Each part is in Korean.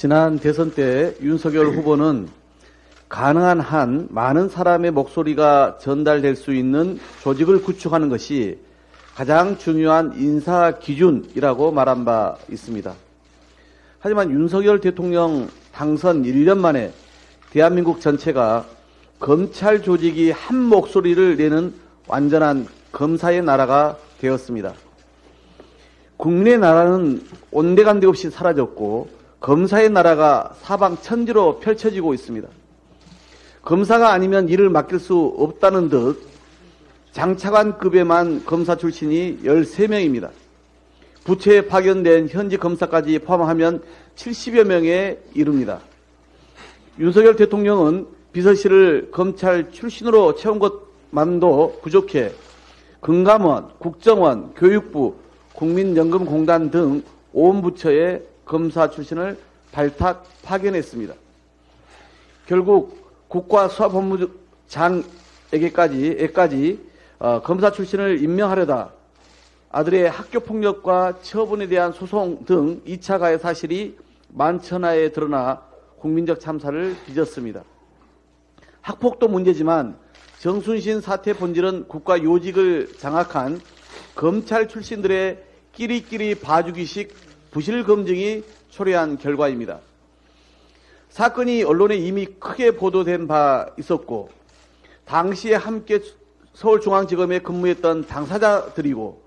지난 대선 때 윤석열 후보는 가능한 한 많은 사람의 목소리가 전달될 수 있는 조직을 구축하는 것이 가장 중요한 인사 기준이라고 말한 바 있습니다. 하지만 윤석열 대통령 당선 1년 만에 대한민국 전체가 검찰 조직이 한 목소리를 내는 완전한 검사의 나라가 되었습니다. 국민의 나라는 온데간데 없이 사라졌고 검사의 나라가 사방천지로 펼쳐지고 있습니다. 검사가 아니면 일을 맡길 수 없다는 듯 장차관급에만 검사 출신이 13명입니다. 부처에 파견된 현직 검사까지 포함하면 70여 명에 이릅니다. 윤석열 대통령은 비서실을 검찰 출신으로 채운 것만도 부족해 금감원, 국정원, 교육부, 국민연금공단 등 온 부처에 검사 출신을 발탁 파견했습니다. 결국 국가수사본부장에게까지 검사 출신을 임명하려다 아들의 학교폭력과 처분에 대한 소송 등 2차 가해 사실이 만천하에 드러나 국민적 참사를 빚었습니다. 학폭도 문제지만 정순신 사태 본질은 국가 요직을 장악한 검찰 출신들의 끼리끼리 봐주기식 부실 검증이 초래한 결과입니다. 사건이 언론에 이미 크게 보도된 바 있었고 당시에 함께 서울중앙지검에 근무했던 당사자들이고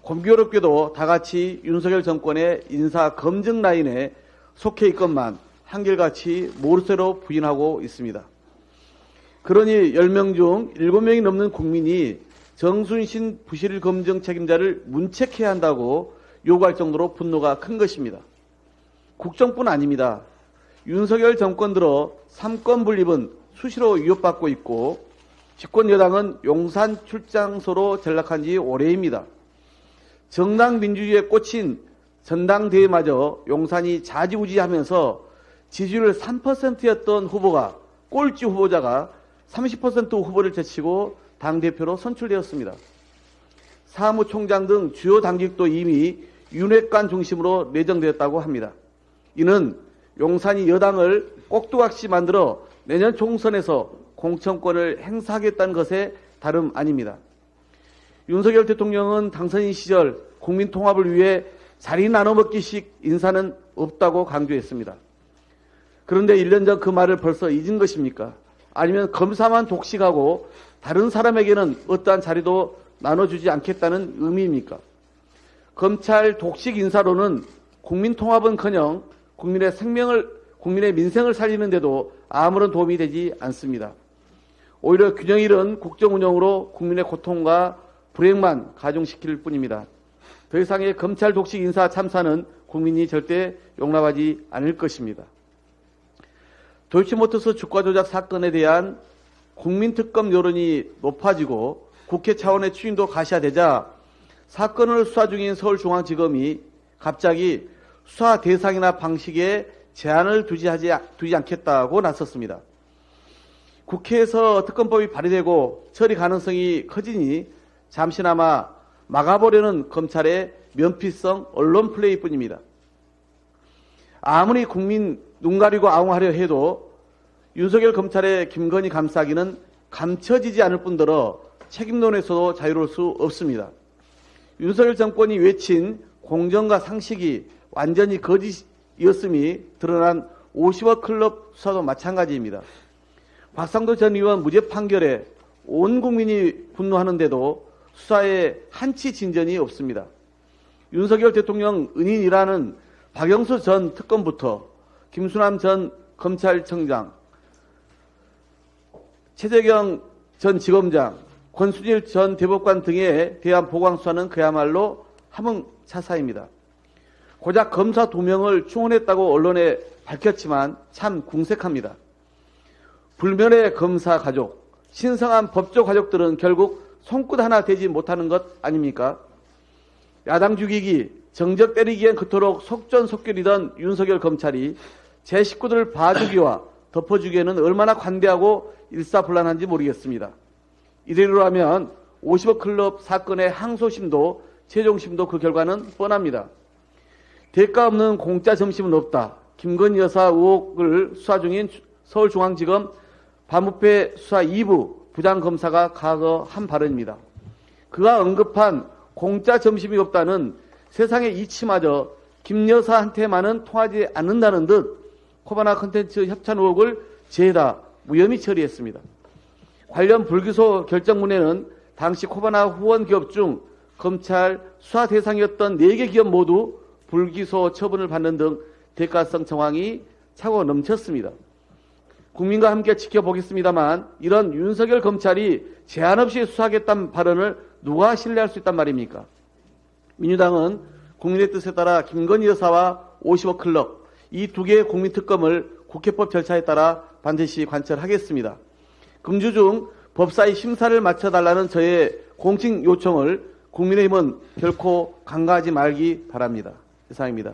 공교롭게도 다같이 윤석열 정권의 인사검증 라인에 속해 있건만 한결같이 모르쇠로 부인하고 있습니다. 그러니 10명 중 7명이 넘는 국민이 정순신 부실 검증 책임자를 문책해야 한다고 요구할 정도로 분노가 큰 것입니다. 국정뿐 아닙니다. 윤석열 정권 들어 삼권 분립은 수시로 위협받고 있고 집권 여당은 용산 출장소로 전락한 지 오래입니다. 정당 민주주의에 꽂힌 전당대회마저 용산이 좌지우지하면서 지지율 3%였던 후보가 꼴찌 후보자가 30% 후보를 제치고 당대표로 선출되었습니다. 사무총장 등 주요 당직도 이미 윤핵관 중심으로 내정되었다고 합니다. 이는 용산이 여당을 꼭두각시 만들어 내년 총선에서 공천권을 행사하겠다는 것에 다름 아닙니다. 윤석열 대통령은 당선인 시절 국민 통합을 위해 자리 나눠먹기식 인사는 없다고 강조했습니다. 그런데 1년 전 그 말을 벌써 잊은 것입니까? 아니면 검사만 독식하고 다른 사람에게는 어떠한 자리도 나눠주지 않겠다는 의미입니까? 검찰 독식 인사로는 국민 통합은커녕 국민의 민생을 살리는데도 아무런 도움이 되지 않습니다. 오히려 균형 잃은 국정 운영으로 국민의 고통과 불행만 가중시킬 뿐입니다. 더 이상의 검찰 독식 인사 참사는 국민이 절대 용납하지 않을 것입니다. 도이치모터스 주가 조작 사건에 대한 국민특검 여론이 높아지고 국회 차원의 추진도 가시화되자 사건을 수사 중인 서울중앙지검이 갑자기 수사 대상이나 방식에 제한을 두지 않겠다고 나섰습니다. 국회에서 특검법이 발의되고 처리 가능성이 커지니 잠시나마 막아보려는 검찰의 면피성 언론 플레이뿐입니다. 아무리 국민 눈 가리고 아웅하려 해도 윤석열 검찰의 김건희 감싸기는 감춰지지 않을 뿐더러 책임론에서도 자유로울 수 없습니다. 윤석열 정권이 외친 공정과 상식이 완전히 거짓이었음이 드러난 50억 클럽 수사도 마찬가지입니다. 박상도 전 의원 무죄 판결에 온 국민이 분노하는데도 수사에 한치 진전이 없습니다. 윤석열 대통령 은인이라는 박영수 전 특검부터 김수남 전 검찰청장, 최재경 전 지검장, 권순일 전 대법관 등에 대한 보강수사는 그야말로 함흥차사입니다. 고작 검사 2명을 충원했다고 언론에 밝혔지만 참 궁색합니다. 불면의 검사 가족, 신성한 법조 가족들은 결국 손끝 하나 대지 못하는 것 아닙니까? 야당 죽이기, 정적 때리기엔 그토록 속전속결이던 윤석열 검찰이 제 식구들을 봐주기와 덮어주기에는 얼마나 관대하고 일사불란한지 모르겠습니다. 이대로라면 50억 클럽 사건의 항소심도 최종심도 그 결과는 뻔합니다. 대가 없는 공짜 점심은 없다. 김건희 여사 의혹을 수사 중인 서울중앙지검 반부패 수사 2부 부장검사가 과거 한 발언입니다. 그가 언급한 공짜 점심이 없다는 세상의 이치마저 김 여사한테만은 통하지 않는다는 듯 코바나 콘텐츠 협찬 의혹을 죄다 무혐의 처리했습니다. 관련 불기소 결정문에는 당시 코바나 후원 기업 중 검찰 수사 대상이었던 4개 기업 모두 불기소 처분을 받는 등 대가성 정황이 차고 넘쳤습니다. 국민과 함께 지켜보겠습니다만 이런 윤석열 검찰이 제한 없이 수사하겠다는 발언을 누가 신뢰할 수 있단 말입니까? 민주당은 국민의 뜻에 따라 김건희 여사와 50억 클럽 이 2개의 국민특검을 국회법 절차에 따라 반드시 관철하겠습니다. 금주 중 법사위 심사를 마쳐달라는 저의 공식 요청을 국민의힘은 결코 간과하지 말기 바랍니다. 이상입니다.